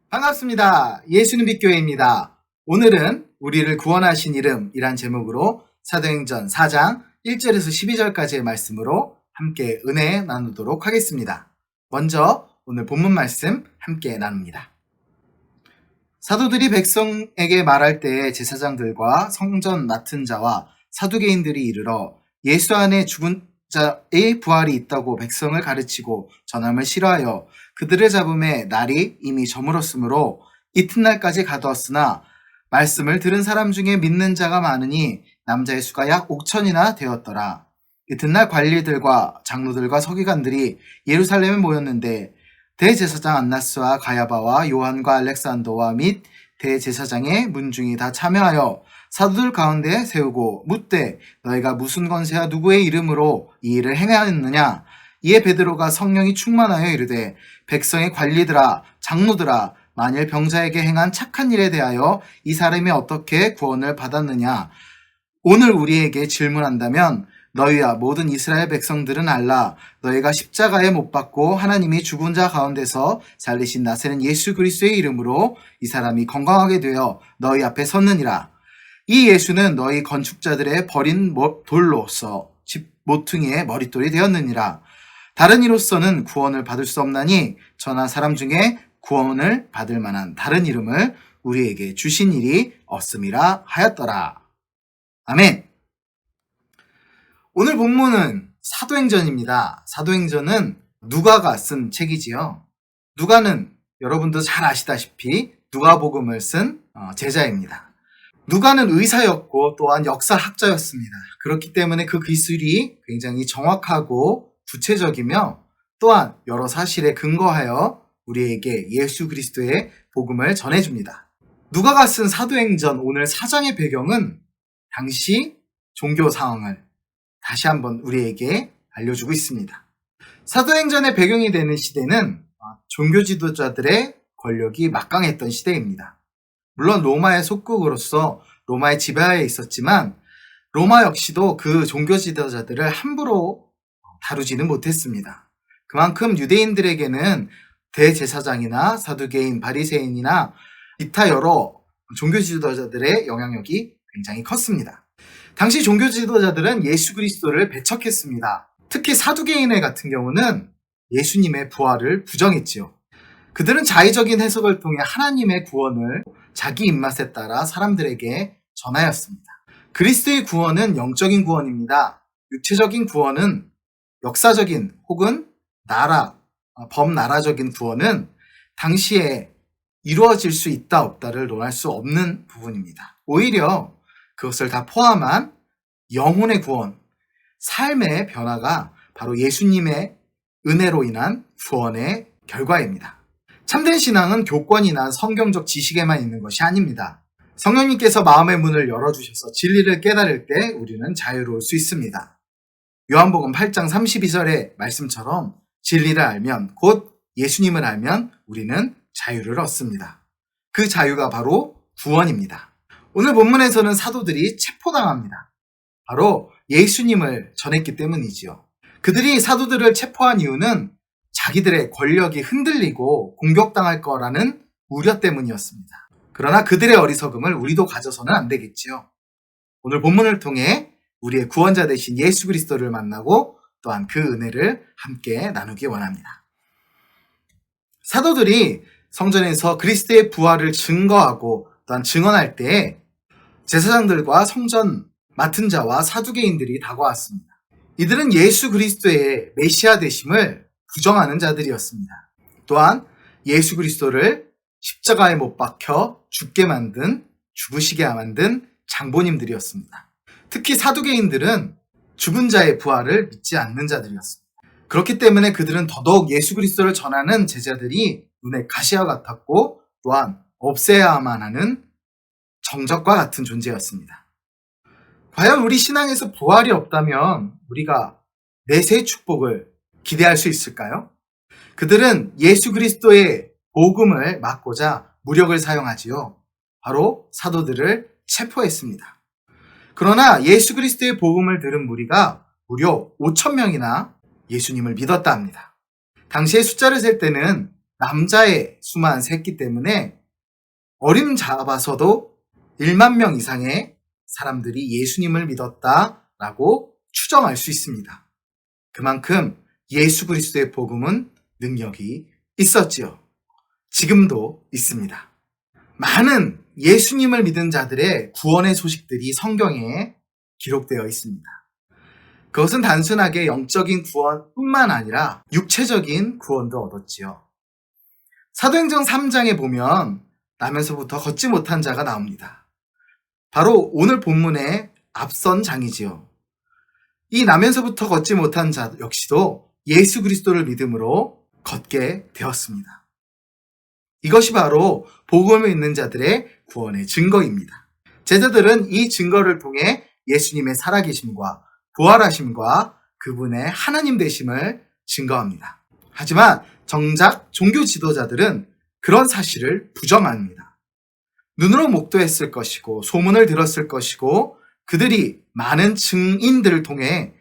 반갑습니다. 예수는 빛교회입니다. 오늘은 우리를 구원하신 이름이란 제목으로 사도행전 4장 1절에서 12절까지의 말씀으로 함께 은혜 나누도록 하겠습니다. 먼저 오늘 본문 말씀 함께 나눕니다. 사도들이 백성에게 말할 때에 제사장들과 성전 맡은 자와 사두개인들이 이르러 예수 안에 죽은 자의 부활이 있다고 백성을 가르치고 전함을 싫어하여 그들을 잡음에 날이 이미 저물었으므로 이튿날까지 가두었으나 말씀을 들은 사람 중에 믿는 자가 많으니 남자의 수가 약 5천이나 되었더라. 이튿날 관리들과 장로들과 서기관들이 예루살렘에 모였는데 대제사장 안나스와 가야바와 요한과 알렉산더와 및 대제사장의 문중이 다 참여하여 사도들 가운데 세우고 묻되 너희가 무슨 권세와 누구의 이름으로 이 일을 행하였느냐. 이에 베드로가 성령이 충만하여 이르되 백성의 관리들아 장로들아 만일 병자에게 행한 착한 일에 대하여 이 사람이 어떻게 구원을 받았느냐. 오늘 우리에게 질문한다면 너희와 모든 이스라엘 백성들은 알라. 너희가 십자가에 못 박고 하나님이 죽은 자 가운데서 살리신 나세는 예수 그리스도의 이름으로 이 사람이 건강하게 되어 너희 앞에 섰느니라. 이 예수는 너희 건축자들의 버린 돌로서 집 모퉁이의 머릿돌이 되었느니라. 다른 이로서는 구원을 받을 수 없나니 저나 사람 중에 구원을 받을 만한 다른 이름을 우리에게 주신 일이 없음이라 하였더라. 아멘. 오늘 본문은 사도행전입니다. 사도행전은 누가가 쓴 책이지요. 누가는 여러분도 잘 아시다시피 누가복음을 쓴 제자입니다. 누가는 의사였고 또한 역사학자였습니다. 그렇기 때문에 그 기술이 굉장히 정확하고 구체적이며 또한 여러 사실에 근거하여 우리에게 예수 그리스도의 복음을 전해줍니다. 누가가 쓴 사도행전 오늘 4장의 배경은 당시 종교 상황을 다시 한번 우리에게 알려주고 있습니다. 사도행전의 배경이 되는 시대는 종교 지도자들의 권력이 막강했던 시대입니다. 물론 로마의 속국으로서 로마의 지배하에 있었지만 로마 역시도 그 종교 지도자들을 함부로 다루지는 못했습니다. 그만큼 유대인들에게는 대제사장이나 사두개인, 바리새인이나 기타 여러 종교 지도자들의 영향력이 굉장히 컸습니다. 당시 종교 지도자들은 예수 그리스도를 배척했습니다. 특히 사두개인의 같은 경우는 예수님의 부활을 부정했지요. 그들은 자의적인 해석을 통해 하나님의 구원을 자기 입맛에 따라 사람들에게 전하였습니다. 그리스도의 구원은 영적인 구원입니다. 육체적인 구원은 역사적인 혹은 범나라적인 구원은 당시에 이루어질 수 있다 없다를 논할 수 없는 부분입니다. 오히려 그것을 다 포함한 영혼의 구원, 삶의 변화가 바로 예수님의 은혜로 인한 구원의 결과입니다. 참된 신앙은 교권이나 성경적 지식에만 있는 것이 아닙니다. 성령님께서 마음의 문을 열어주셔서 진리를 깨달을 때 우리는 자유로울 수 있습니다. 요한복음 8장 32절의 말씀처럼 진리를 알면 곧 예수님을 알면 우리는 자유를 얻습니다. 그 자유가 바로 구원입니다. 오늘 본문에서는 사도들이 체포당합니다. 바로 예수님을 전했기 때문이지요. 그들이 사도들을 체포한 이유는 자기들의 권력이 흔들리고 공격당할 거라는 우려 때문이었습니다. 그러나 그들의 어리석음을 우리도 가져서는 안 되겠지요. 오늘 본문을 통해 우리의 구원자 되신 예수 그리스도를 만나고 또한 그 은혜를 함께 나누기 원합니다. 사도들이 성전에서 그리스도의 부활을 증거하고 또한 증언할 때 제사장들과 성전 맡은 자와 사두개인들이 다가왔습니다. 이들은 예수 그리스도의 메시아 되심을 부정하는 자들이었습니다. 또한 예수 그리스도를 십자가에 못 박혀 죽으시게 만든 장본인들이었습니다. 특히 사두개인들은 죽은 자의 부활을 믿지 않는 자들이었습니다. 그렇기 때문에 그들은 더더욱 예수 그리스도를 전하는 제자들이 눈에 가시와 같았고 또한 없애야만 하는 정적과 같은 존재였습니다. 과연 우리 신앙에서 부활이 없다면 우리가 내세의 축복을 기대할 수 있을까요? 그들은 예수 그리스도의 복음을 막고자 무력을 사용하지요. 바로 사도들을 체포했습니다. 그러나 예수 그리스도의 복음을 들은 무리가 무려 5,000명이나 예수님을 믿었다 합니다. 당시의 숫자를 셀 때는 남자의 수만 셌기 때문에 어림잡아서도 1만 명 이상의 사람들이 예수님을 믿었다라고 추정할 수 있습니다. 그만큼 예수 그리스도의 복음은 능력이 있었지요. 지금도 있습니다. 많은 예수님을 믿은 자들의 구원의 소식들이 성경에 기록되어 있습니다. 그것은 단순하게 영적인 구원뿐만 아니라 육체적인 구원도 얻었지요. 사도행전 3장에 보면 나면서부터 걷지 못한 자가 나옵니다. 바로 오늘 본문의 앞선 장이지요. 이 나면서부터 걷지 못한 자 역시도 예수 그리스도를 믿음으로 걷게 되었습니다. 이것이 바로 복음을 믿는 자들의 구원의 증거입니다. 제자들은 이 증거를 통해 예수님의 살아계심과 부활하심과 그분의 하나님 되심을 증거합니다. 하지만 정작 종교 지도자들은 그런 사실을 부정합니다. 눈으로 목도했을 것이고 소문을 들었을 것이고 그들이 많은 증인들을 통해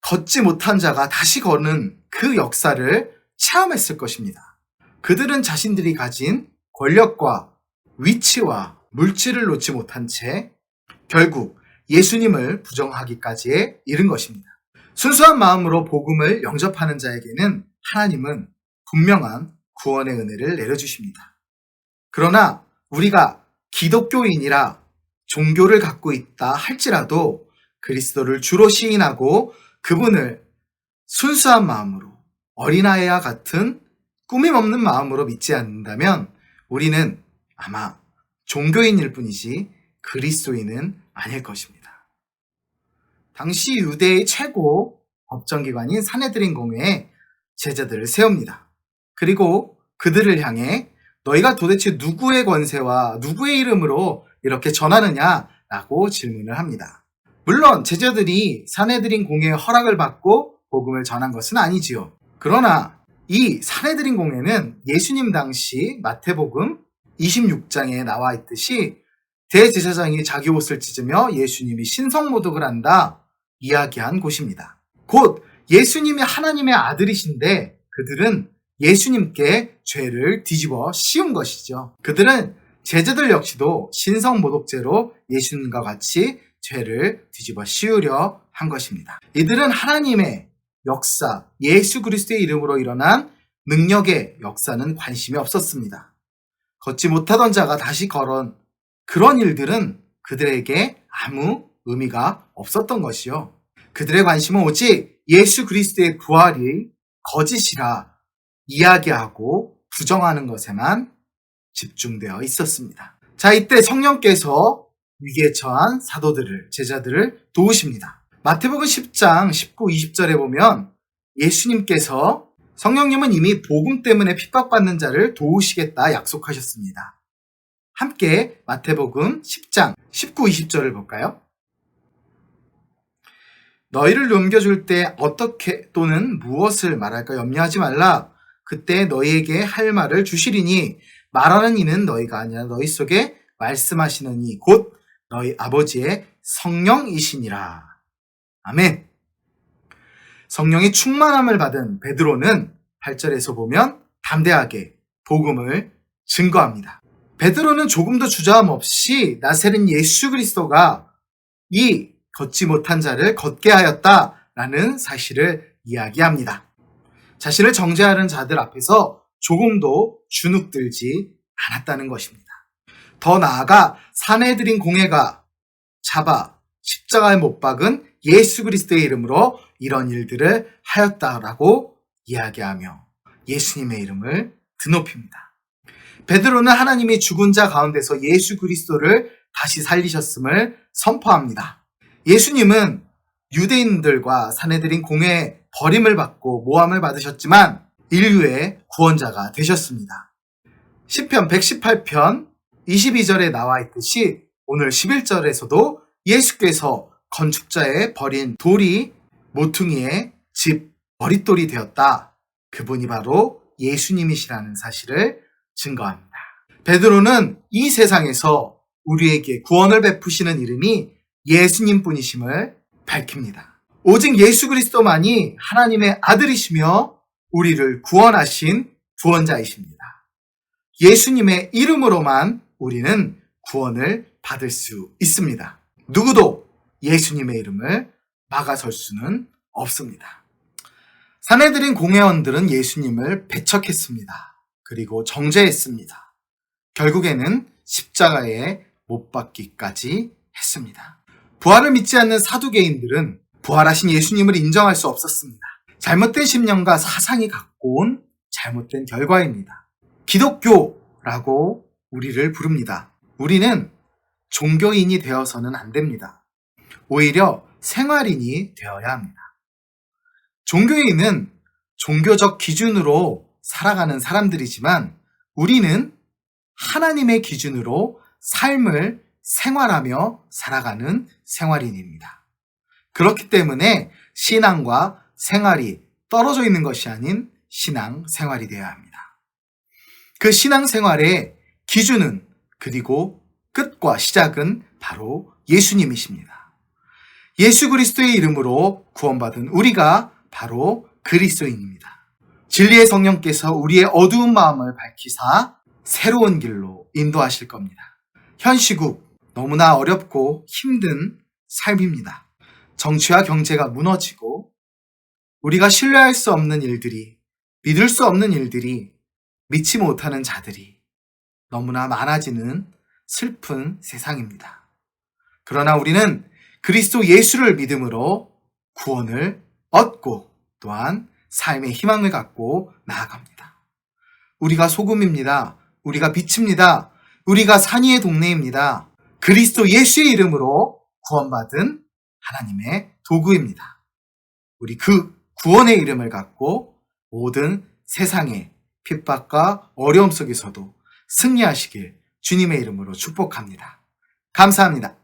걷지 못한 자가 다시 걷는 그 역사를 체험했을 것입니다. 그들은 자신들이 가진 권력과 위치와 물질을 놓지 못한 채 결국 예수님을 부정하기까지에 이른 것입니다. 순수한 마음으로 복음을 영접하는 자에게는 하나님은 분명한 구원의 은혜를 내려주십니다. 그러나 우리가 기독교인이라 종교를 갖고 있다 할지라도 그리스도를 주로 시인하고 그분을 순수한 마음으로 어린아이와 같은 꾸밈 없는 마음으로 믿지 않는다면 우리는 아마 종교인일 뿐이지 그리스도인은 아닐 것입니다. 당시 유대의 최고 법정기관인 산헤드린 공회에 제자들을 세웁니다. 그리고 그들을 향해 너희가 도대체 누구의 권세와 누구의 이름으로 이렇게 전하느냐라고 질문을 합니다. 물론 제자들이 산헤드린 공회의 허락을 받고 복음을 전한 것은 아니지요. 그러나 이 산헤드린 공회는 예수님 당시 마태복음 26장에 나와 있듯이 대제사장이 자기 옷을 찢으며 예수님이 신성모독을 한다 이야기한 곳입니다. 곧 예수님이 하나님의 아들이신데 그들은 예수님께 죄를 뒤집어 씌운 것이죠. 그들은 제자들 역시도 신성모독죄로 예수님과 같이 죄를 뒤집어 씌우려 한 것입니다. 이들은 하나님의 역사, 예수 그리스도의 이름으로 일어난 능력의 역사는 관심이 없었습니다. 걷지 못하던 자가 다시 걸은 그런 일들은 그들에게 아무 의미가 없었던 것이요. 그들의 관심은 오직 예수 그리스도의 부활이 거짓이라 이야기하고 부정하는 것에만 집중되어 있었습니다. 자, 이때 성령께서 위기에 처한 사도들을, 제자들을 도우십니다. 마태복음 10장 19, 20절에 보면 예수님께서 성령님은 이미 복음 때문에 핍박받는 자를 도우시겠다 약속하셨습니다. 함께 마태복음 10장 19, 20절을 볼까요? 너희를 넘겨줄 때 어떻게 또는 무엇을 말할까 염려하지 말라. 그때 너희에게 할 말을 주시리니 말하는 이는 너희가 아니라 너희 속에 말씀하시는 이 곧 너희 아버지의 성령이시니라. 아멘. 성령의 충만함을 받은 베드로는 8절에서 보면 담대하게 복음을 증거합니다. 베드로는 조금도 주저함 없이 나세린 예수 그리스도가 이 걷지 못한 자를 걷게 하였다라는 사실을 이야기합니다. 자신을 정죄하는 자들 앞에서 조금도 주눅들지 않았다는 것입니다. 더 나아가 산헤드린 공회가 잡아 십자가에 못 박은 예수 그리스도의 이름으로 이런 일들을 하였다라고 이야기하며 예수님의 이름을 드높입니다. 베드로는 하나님이 죽은 자 가운데서 예수 그리스도를 다시 살리셨음을 선포합니다. 예수님은 유대인들과 산헤드린 공회의 버림을 받고 모함을 받으셨지만 인류의 구원자가 되셨습니다. 시편 118편 22절에 나와 있듯이 오늘 11절에서도 예수께서 건축자의 버린 돌이 모퉁이의 집 머릿돌이 되었다. 그분이 바로 예수님이시라는 사실을 증거합니다. 베드로는 이 세상에서 우리에게 구원을 베푸시는 이름이 예수님 뿐이심을 밝힙니다. 오직 예수 그리스도만이 하나님의 아들이시며 우리를 구원하신 구원자이십니다. 예수님의 이름으로만 우리는 구원을 받을 수 있습니다. 누구도 예수님의 이름을 막아설 수는 없습니다. 사내들인 공회원들은 예수님을 배척했습니다. 그리고 정죄했습니다. 결국에는 십자가에 못 박기까지 했습니다. 부활을 믿지 않는 사두개인들은 부활하신 예수님을 인정할 수 없었습니다. 잘못된 신념과 사상이 갖고 온 잘못된 결과입니다. 기독교라고 우리를 부릅니다. 우리는 종교인이 되어서는 안 됩니다. 오히려 생활인이 되어야 합니다. 종교인은 종교적 기준으로 살아가는 사람들이지만 우리는 하나님의 기준으로 삶을 생활하며 살아가는 생활인입니다. 그렇기 때문에 신앙과 생활이 떨어져 있는 것이 아닌 신앙 생활이 되어야 합니다. 그 신앙 생활의 기준은 그리고 끝과 시작은 바로 예수님이십니다. 예수 그리스도의 이름으로 구원받은 우리가 바로 그리스도인입니다. 진리의 성령께서 우리의 어두운 마음을 밝히사 새로운 길로 인도하실 겁니다. 현 시국 너무나 어렵고 힘든 삶입니다. 정치와 경제가 무너지고 우리가 신뢰할 수 없는 일들이, 믿을 수 없는 일들이, 믿지 못하는 자들이 너무나 많아지는 슬픈 세상입니다. 그러나 우리는 그리스도 예수를 믿음으로 구원을 얻고 또한 삶의 희망을 갖고 나아갑니다. 우리가 소금입니다. 우리가 빛입니다. 우리가 산이의 동네입니다. 그리스도 예수의 이름으로 구원받은 하나님의 도구입니다. 우리 그 구원의 이름을 갖고 모든 세상의 핍박과 어려움 속에서도 승리하시길 주님의 이름으로 축복합니다. 감사합니다.